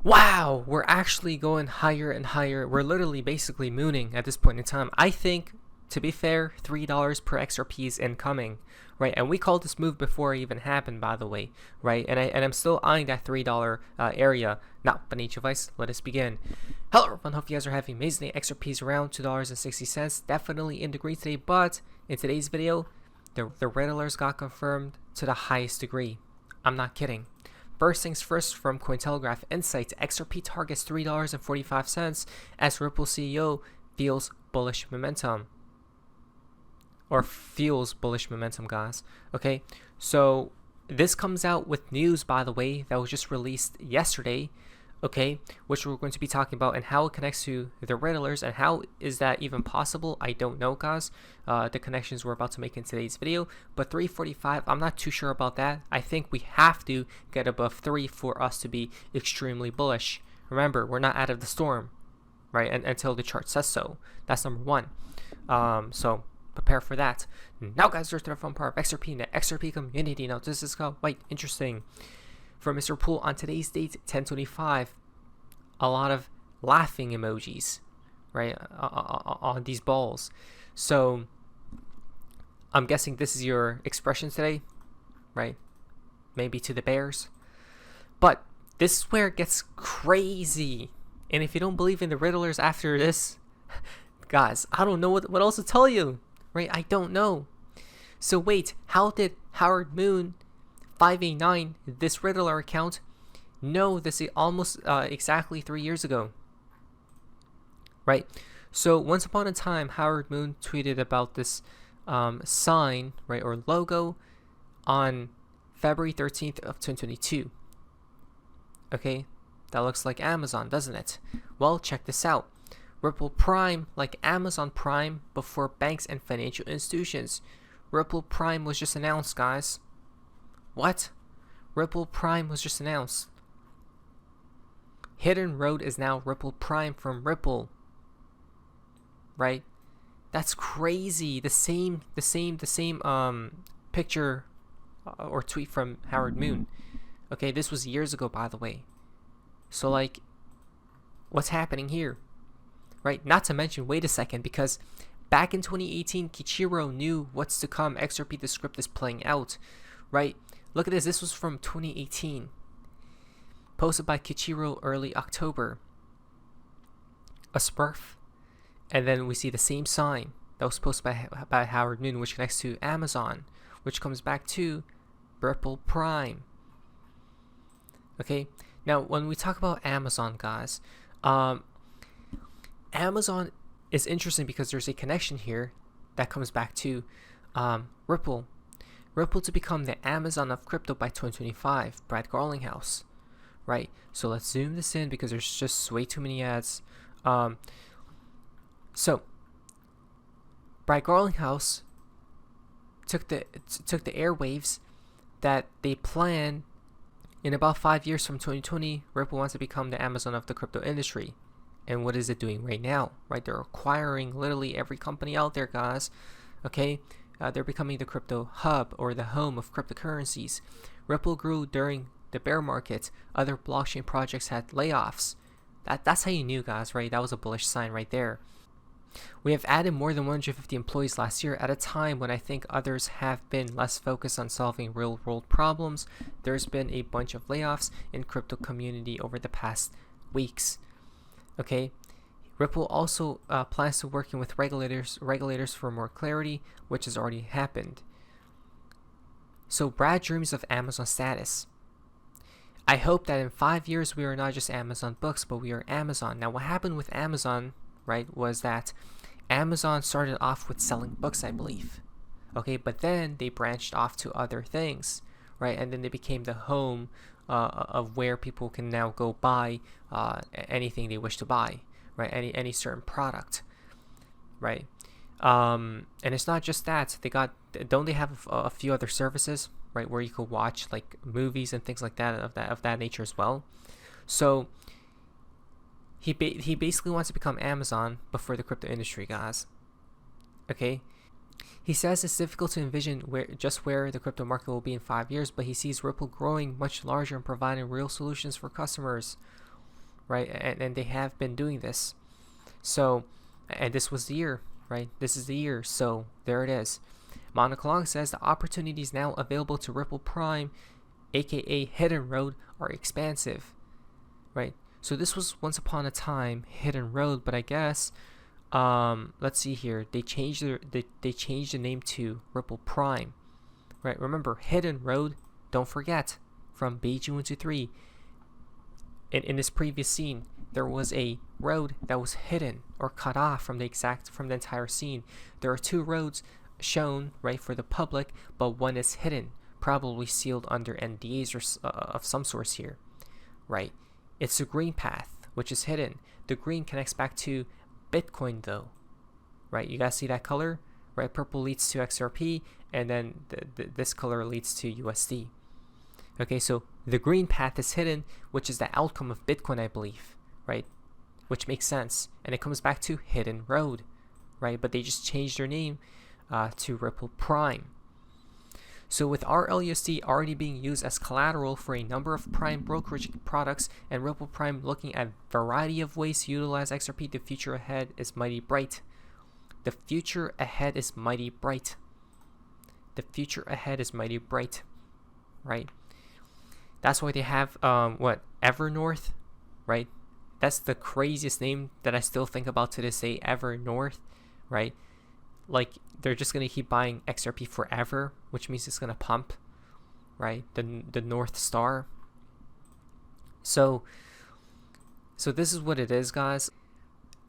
Wow, we're actually going higher and higher. We're literally basically mooning at this point in time. I think, to be fair, $3 per XRP is incoming, right? And we called this move before it even happened, by the way, right? And I'm still eyeing that $3 area. Now, beneath your device, let us begin. Hello everyone, hope you guys are having an amazing day. XRP is around $2.60, definitely in the green today, but in today's video, the RIDDLERS got confirmed to the highest degree. I'm not kidding. First things first, from Cointelegraph Insights, XRP targets $3.45 as Ripple CEO feels bullish momentum. Or fuels bullish momentum, guys. Okay, so this comes out with news, by the way, that was just released yesterday, okay, which we're going to be talking about and how it connects to the RIDDLERS and how is that even possible. I don't know, guys, the connections we're about to make in today's video, but 345, I'm not too sure about that. I think we have to get above 3 for us to be extremely bullish. Remember, we're not out of the storm, right, until the chart says so. That's number one. So prepare for that. Now, guys, there's the fun part of XRP in the XRP community. Now, this is quite interesting. For Mr. Pool on today's date, 10/25, a lot of laughing emojis, right, on these balls. So I'm guessing this is your expression today, right? Maybe to the bears. But this is where it gets crazy. And if you don't believe in the RIDDLERS after this, guys, I don't know what else to tell you, right? I don't know. So wait, how did Howard Moon 589, this RIDDLER account, know this almost exactly 3 years ago, right? So once upon a time, Howard Moon tweeted about this sign, right, or logo on February 13th of 2022. Okay, that looks like Amazon, doesn't it? Well, check this out. Ripple Prime, like Amazon Prime before banks and financial institutions. Ripple Prime was just announced, guys. What? Ripple Prime was just announced. Hidden Road is now Ripple Prime from Ripple. Right? That's crazy. The same picture or tweet from Howard Moon. Okay, this was years ago, by the way. So like, what's happening here? Right? Not to mention, wait a second, because back in 2018, Kichiro knew what's to come. XRP, the script is playing out. Right? Look at this. This was from 2018. Posted by Kichiro early October. A Smurf. And then we see the same sign that was posted by Howard Moon, which connects to Amazon, which comes back to Ripple Prime. Okay. Now, when we talk about Amazon, guys, Amazon is interesting because there's a connection here that comes back to Ripple. Ripple to become the Amazon of crypto by 2025, Brad Garlinghouse, right? So let's zoom this in because there's just way too many ads. So Brad Garlinghouse took the airwaves that they plan in about 5 years from 2020. Ripple wants to become the Amazon of the crypto industry. And what is it doing right now, right? They're acquiring literally every company out there, guys. Okay. They're becoming the crypto hub or the home of cryptocurrencies. Ripple grew during the bear market. Other blockchain projects had layoffs. That's how you knew, guys, right? That was a bullish sign right there. We have added more than 150 employees last year at a time when I think others have been less focused on solving real-world problems. There's been a bunch of layoffs in crypto community over the past weeks. Okay. Ripple also plans to working with regulators for more clarity, which has already happened. So Brad dreams of Amazon status. I hope that in 5 years we are not just Amazon books, but we are Amazon. Now, what happened with Amazon, right, was that Amazon started off with selling books, I believe. Okay, but then they branched off to other things, right, and then they became the home of where people can now go buy anything they wish to buy. Right, any certain product, right? And it's not just that. Don't they have a few other services, right, where you could watch like movies and things like that of that nature as well. So he basically wants to become Amazon, but for the crypto industry, guys. Okay. He says it's difficult to envision where the crypto market will be in 5 years, but he sees Ripple growing much larger and providing real solutions for customers. right? And they have been doing this. So, and this was the year, right? This is the year. So there it is. Monica Long says the opportunities now available to Ripple Prime, aka Hidden Road, are expansive, right? So this was once upon a time Hidden Road, but I guess let's see here. They changed the name to Ripple Prime, right? Remember, Hidden Road. Don't forget from Beijing 123. In this previous scene, there was a road that was hidden or cut off from the entire scene. There are two roads shown, right, for the public, but one is hidden, probably sealed under NDAs or of some source here, right? It's the green path, which is hidden. The green connects back to Bitcoin though, right? You guys see that color, right? Purple leads to XRP, and then this color leads to USD. Okay, so the green path is hidden, which is the outcome of Bitcoin, I believe, right? Which makes sense, and it comes back to Hidden Road, right? But they just changed their name to Ripple Prime. So with RLUSD already being used as collateral for a number of prime brokerage products, and Ripple Prime looking at a variety of ways to utilize XRP, the future ahead is mighty bright. The future ahead is mighty bright. The future ahead is mighty bright, right? That's why they have Evernorth, right? That's the craziest name that I still think about to this day, Evernorth, right? Like, they're just gonna keep buying XRP forever, which means it's gonna pump, right? The North Star. So this is what it is, guys.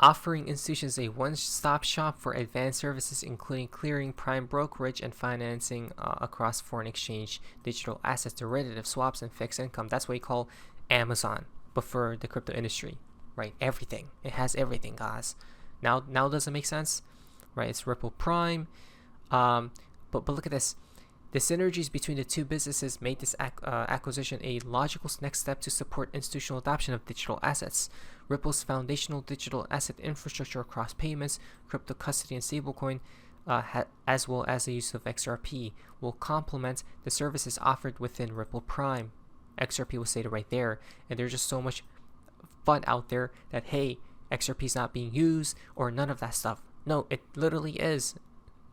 Offering institutions a one-stop shop for advanced services, including clearing, prime brokerage, and financing across foreign exchange, digital assets, derivative swaps, and fixed income. That's what you call Amazon, but for the crypto industry, right? Everything. It has everything, guys. Now does it make sense? Right? It's Ripple Prime. But look at this. The synergies between the two businesses made this acquisition a logical next step to support institutional adoption of digital assets. Ripple's foundational digital asset infrastructure across payments, crypto custody, and stablecoin, as well as the use of XRP, will complement the services offered within Ripple Prime. XRP was stated right there, and there's just so much fun out there that, hey, XRP is not being used, or none of that stuff. No, it literally is.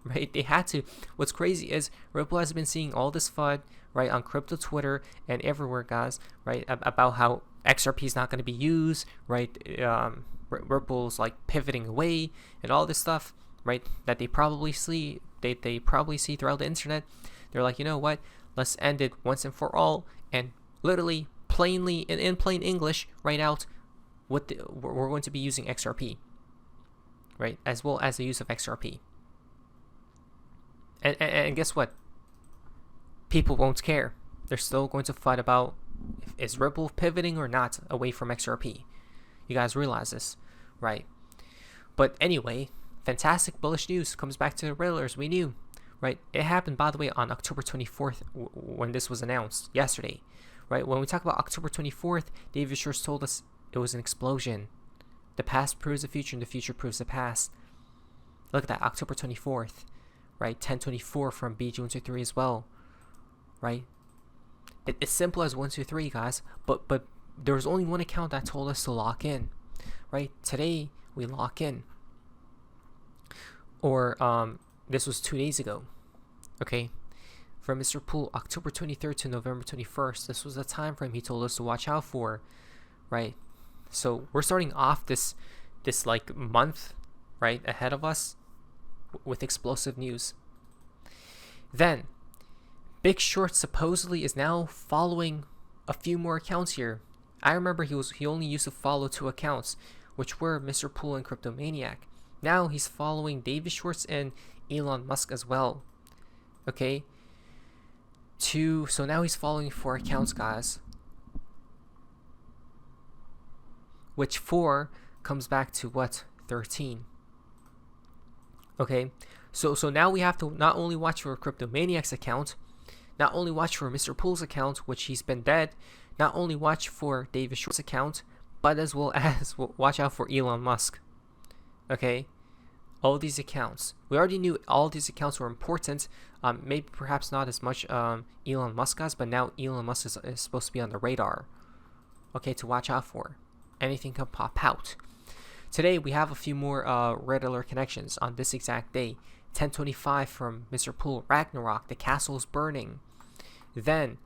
Right? They had to. What's crazy is Ripple has been seeing all this FUD, right, on crypto Twitter and everywhere, guys, right, about how XRP is not going to be used, right? Ripple's like pivoting away and all this stuff, right? That they probably see, they probably see throughout the internet. They're like, you know what? Let's end it once and for all, and literally, plainly, in plain English, write out what we're going to be using XRP, right? As well as the use of XRP. And guess what? People won't care. They're still going to fight about is Ripple pivoting or not away from XRP. You guys realize this, right? But anyway, fantastic bullish news comes back to the RIDDLERS. We knew, right? It happened, by the way, on October 24th when this was announced yesterday, right? When we talk about October 24th, David Schwartz told us it was an explosion. The past proves the future, and the future proves the past. Look at that, October 24th. Right, 1024 from BG123 as well, right? It's simple as 123, guys. But there was only one account that told us to lock in, right? Today we lock in, or this was 2 days ago, okay? From Mr. Poole, October 23rd to November 21st. This was the time frame he told us to watch out for, right? So we're starting off this like month, right, ahead of us, with explosive news. Then Big Short supposedly is now following a few more accounts here. I remember he only used to follow 2 accounts, which were Mr. Poole and Cryptomaniac. Now he's following David Schwartz and Elon Musk as well. Okay, so now he's following 4 accounts, guys, which 4 comes back to what? 13. Okay, so now we have to not only watch for Cryptomaniac's account, not only watch for Mr. Poole's account, which he's been dead, not only watch for David Schwartz's account, but as well as watch out for Elon Musk. Okay, all these accounts. We already knew all these accounts were important. Maybe perhaps not as much Elon Musk has, but now Elon Musk is supposed to be on the radar. Okay, to watch out for. anything can pop out. Today we have a few more Riddler connections on this exact day. 1025 from Mr. Pool, Ragnarok, the castle is burning. Then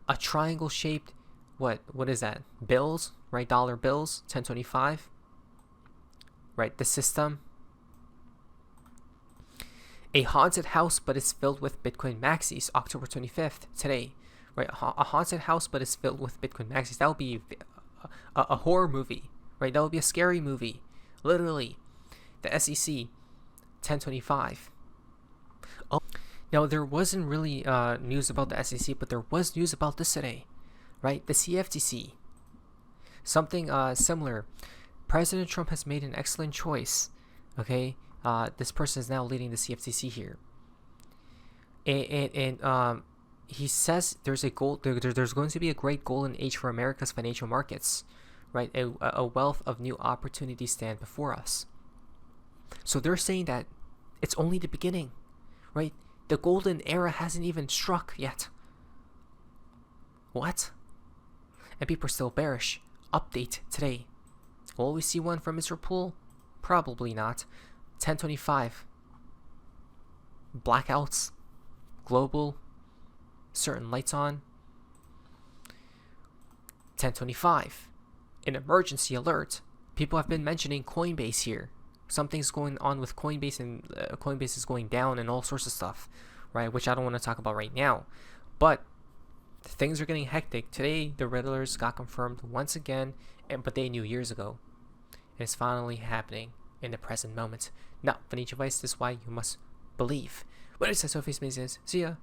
a triangle shaped, what is that? Bills, right? Dollar bills, 1025. Right, the system. A haunted house, but it's filled with Bitcoin maxis, October 25th, today. Right, a haunted house, but it's filled with Bitcoin maxis. That would be a horror movie, right? That would be a scary movie, literally. The SEC, 1025. Oh, now there wasn't really news about the SEC, but there was news about this today, right? The CFTC, something similar. President Trump has made an excellent choice. Okay, this person is now leading the CFTC here, and he says there's a goal. There's going to be a great golden age for America's financial markets, right? A wealth of new opportunities stand before us. So they're saying that it's only the beginning, right? The golden era hasn't even struck yet. What? And people are still bearish. Update today. Will we see one from Mr. Pool? Probably not. 1025. Blackouts. Global. Certain lights on. 1025. An emergency alert. People have been mentioning Coinbase here. Something's going on with Coinbase, and Coinbase is going down and all sorts of stuff, right? Which I don't want to talk about right now. But things are getting hectic. Today, the Riddlers got confirmed once again, but they knew years ago. And it's finally happening in the present moment. Now, financial advice, this is why you must believe. What is that? So, face, see ya.